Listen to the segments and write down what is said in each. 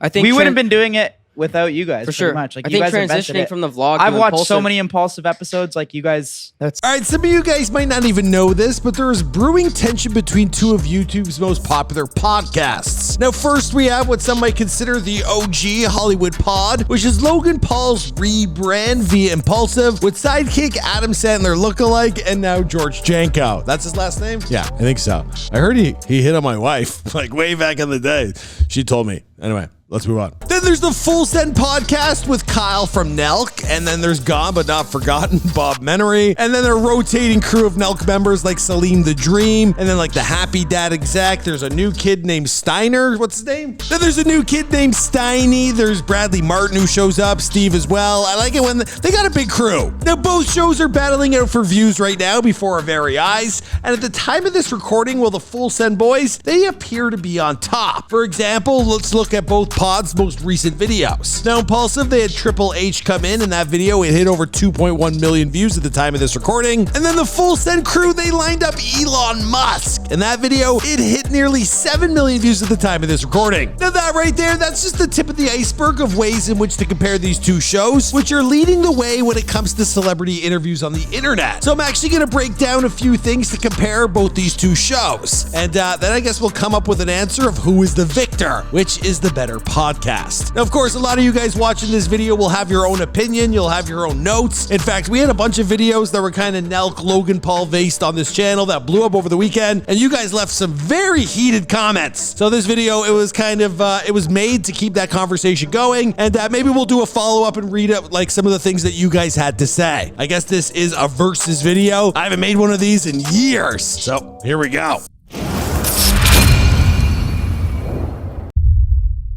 I think we wouldn't have been doing it without you guys. For sure. Much. Like, I you think guys invented transitioning it. from the vlog. I've to watched so Impaulsive- many Impulsive episodes. Like, you guys. All right, some of you guys might not even know this, but there is brewing tension between two of YouTube's most popular podcasts. Now, first we have what some might consider the OG Hollywood Pod, which is Logan Paul's rebrand via Impulsive with sidekick Adam Sandler lookalike and now George Janko. That's his last name? Yeah, I think so. I heard he hit on my wife like way back in the day. She told me. Anyway. Let's move on. Then there's the Full Send podcast with Kyle from Nelk. And then there's Gone But Not Forgotten, Bob Menery. And then a rotating crew of Nelk members like Salim The Dream. And then like the Happy Dad exec. There's a new kid named Steiner. What's his name? Then there's a new kid named Steiny. There's Bradley Martin who shows up. Steve as well. I like it when they got a big crew. Now both shows are battling out for views right now before our very eyes. And at the time of this recording, well, the Full Send boys, they appear to be on top. For example, let's look at both Pod's most recent videos. Now, Impaulsive, they had Triple H come in that video. It hit over 2.1 million views at the time of this recording. And then the Full Send crew, they lined up Elon Musk. In that video, it hit nearly 7 million views at the time of this recording. Now that right there, that's just the tip of the iceberg of ways in which to compare these two shows, which are leading the way when it comes to celebrity interviews on the internet. So I'm actually going to break down a few things to compare both these two shows. And then I guess we'll come up with an answer of who is the victor, which is the better podcast. Now, of course, a lot of you guys watching this video will have your own opinion. You'll have your own notes. In fact, we had a bunch of videos that were kind of Nelk, Logan Paul based on this channel that blew up over the weekend, and you guys left some very heated comments. So this video, it was kind of, it was made to keep that conversation going, and maybe we'll do a follow-up and read up like some of the things that you guys had to say. I guess this is a versus video. I haven't made one of these in years, so here we go.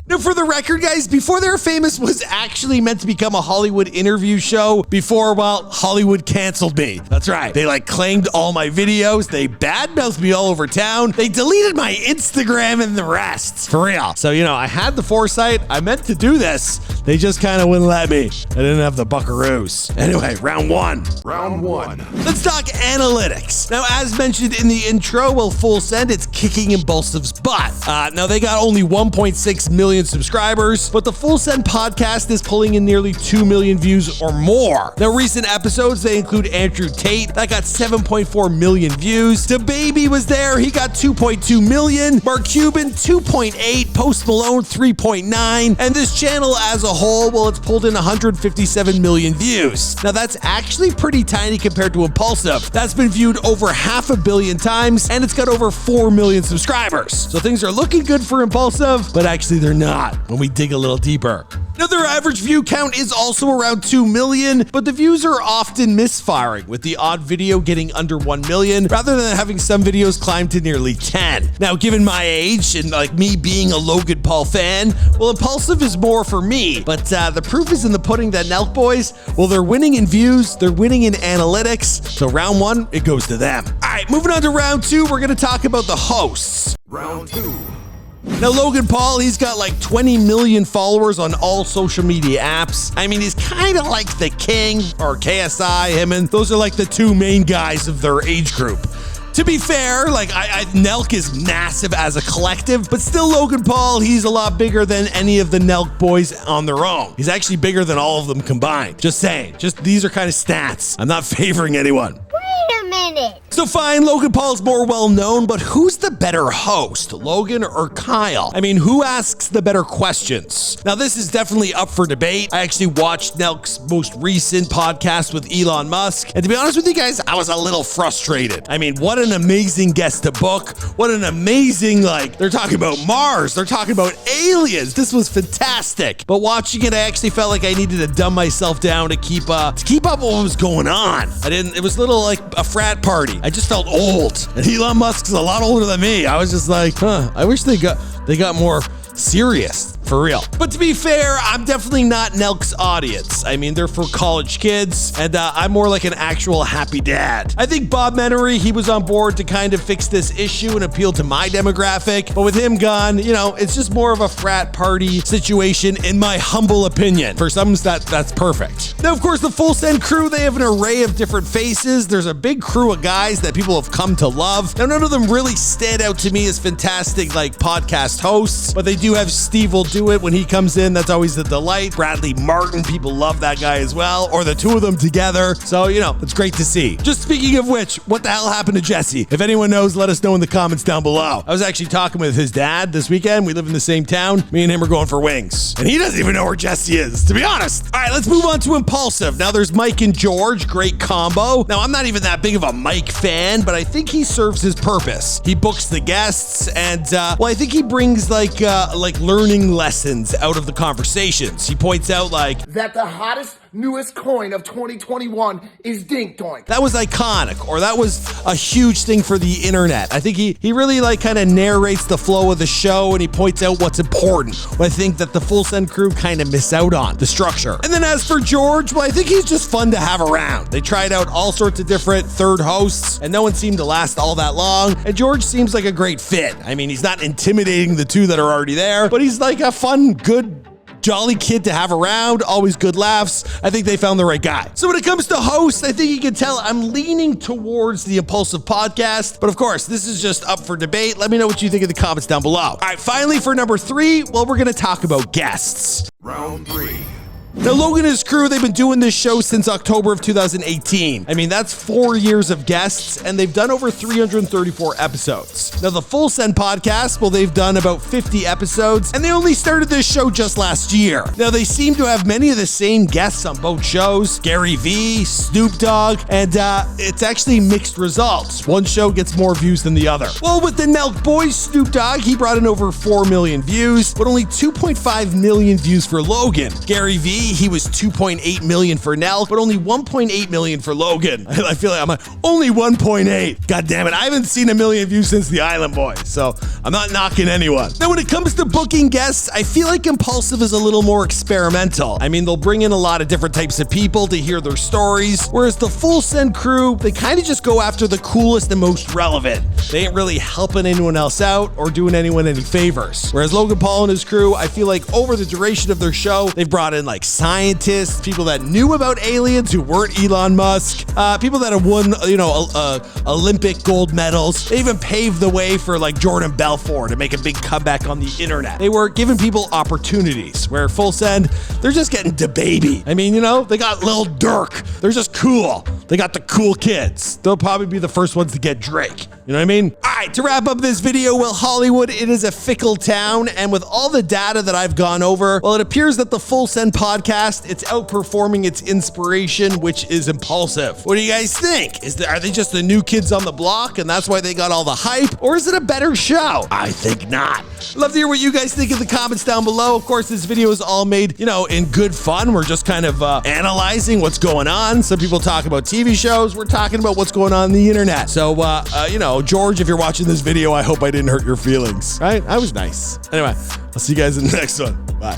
Now, for the record, guys, Before They Were Famous was actually meant to become a Hollywood interview show before, well, Hollywood canceled me. That's right. They claimed all my videos. They badmouthed me all over town. They deleted my Instagram and the rest. For real. So, I had the foresight. I meant to do this. They just kind of wouldn't let me. I didn't have the buckaroos. Anyway, round one. Let's talk analytics. Now, as mentioned in the intro, well, Full Send, it's kicking Impaulsive's butt. Now, they got only 1.6 million subscribers, but the Full Send podcast is pulling in nearly 2 million views or more. Now, recent episodes, they include Andrew Tate, that got 7.4 million views. DaBaby was there, he got 2.2 million. Mark Cuban, 2.8. Post Malone, 3.9. And this channel as a whole, well, it's pulled in 157 million views. Now, that's actually pretty tiny compared to Impaulsive. That's been viewed over 500 million times, and it's got over 4 million subscribers. So things are looking good for Impaulsive, but actually they're not when we dig a little deeper. Now, their average view count is also around 2 million, but the views are often misfiring, with the odd video getting under 1 million, rather than having some videos climb to nearly 10. Now, given my age and me being a Logan Paul fan, well, Impaulsive is more for me, but the proof is in the pudding that Nelk boys, well, they're winning in views, they're winning in analytics, so round one, it goes to them. All right, moving on to round two, we're going to talk about the hosts. Round two. Now, Logan Paul, he's got 20 million followers on all social media apps. I mean, he's kind of like the king, or KSI, him, and those are the two main guys of their age group. To be fair, Nelk is massive as a collective, but still Logan Paul, he's a lot bigger than any of the Nelk boys on their own. He's actually bigger than all of them combined. Just saying. These are kind of stats. I'm not favoring anyone. Wait a minute. So fine, Logan Paul's more well-known, but who's the better host, Logan or Kyle? I mean, who asks the better questions? Now, this is definitely up for debate. I actually watched Nelk's most recent podcast with Elon Musk, and to be honest with you guys, I was a little frustrated. I mean, what an amazing guest to book. What an amazing, they're talking about Mars. They're talking about aliens. This was fantastic. But watching it, I actually felt like I needed to dumb myself down to keep up with what was going on. It was a little like a frat party. I just felt old. And Elon Musk's a lot older than me. I was just I wish they got more serious. For real. But to be fair, I'm definitely not Nelk's audience. I mean, they're for college kids, and I'm more like an actual happy dad. I think Bob Menery, he was on board to kind of fix this issue and appeal to my demographic, but with him gone, it's just more of a frat party situation, in my humble opinion. For some, that's perfect. Now, of course, the Full Send crew, they have an array of different faces. There's a big crew of guys that people have come to love. Now, none of them really stand out to me as fantastic, podcast hosts, but they do have Steve to it when he comes in. That's always a delight. Bradley Martin, people love that guy as well, or the two of them together. So, it's great to see. Just speaking of which, what the hell happened to Jesse? If anyone knows, let us know in the comments down below. I was actually talking with his dad this weekend. We live in the same town. Me and him are going for wings. And he doesn't even know where Jesse is, to be honest. All right, let's move on to Impaulsive. Now there's Mike and George, great combo. Now I'm not even that big of a Mike fan, but I think he serves his purpose. He books the guests and, I think he brings like learning lessons out of the conversations. He points out that the hottest, newest coin of 2021 is Dink Doink. That was iconic, or that was a huge thing for the internet. I think he really kind of narrates the flow of the show, and he points out what's important. What I think that the Full Send crew kind of miss out on, the structure. And then as for George, I think he's just fun to have around. They tried out all sorts of different third hosts, and no one seemed to last all that long. And George seems like a great fit. I mean, he's not intimidating the two that are already there, but he's like a fun, good, jolly kid to have around, always good laughs. I think they found the right guy. So when it comes to hosts, I think you can tell I'm leaning towards the Impaulsive podcast, but of course, this is just up for debate. Let me know what you think in the comments down below. All right, finally for number 3, we're going to talk about guests. Round 3. Now, Logan and his crew, they've been doing this show since October of 2018. I mean, that's 4 years of guests, and they've done over 334 episodes. Now, the Full Send podcast, they've done about 50 episodes, and they only started this show just last year. Now, they seem to have many of the same guests on both shows, Gary V, Snoop Dogg, and it's actually mixed results. One show gets more views than the other. Well, with the Nelk boys, Snoop Dogg, he brought in over 4 million views, but only 2.5 million views for Logan. Gary V, he was 2.8 million for Nelk, but only 1.8 million for Logan. I feel like I'm only 1.8. God damn it. I haven't seen 1 million views since the Island Boys, so I'm not knocking anyone. Now, when it comes to booking guests, I feel like Impaulsive is a little more experimental. I mean, they'll bring in a lot of different types of people to hear their stories, whereas the Full Send crew, they kind of just go after the coolest and most relevant. They ain't really helping anyone else out or doing anyone any favors. Whereas Logan Paul and his crew, I feel like over the duration of their show, they've brought in scientists, people that knew about aliens who weren't Elon Musk, people that have won, Olympic gold medals. They even paved the way for Jordan Belfort to make a big comeback on the internet. They were giving people opportunities, where Full Send, they're just getting DaBaby. I mean, they got Lil Durk. They're just cool. They got the cool kids. They'll probably be the first ones to get Drake. You know what I mean? All right, to wrap up this video, Hollywood, it is a fickle town, and with all the data that I've gone over, it appears that the Full Send podcast, it's outperforming its inspiration, which is Impaulsive. What do you guys think? Are they just the new kids on the block, and that's why they got all the hype, or is it a better show? I think not. Love to hear what you guys think in the comments down below. Of course, this video is all made, in good fun. We're just kind of analyzing what's going on. Some people talk about TV shows. We're talking about what's going on the internet. So, George, if you're watching this video, I hope I didn't hurt your feelings, right? I was nice. Anyway, I'll see you guys in the next one. Bye.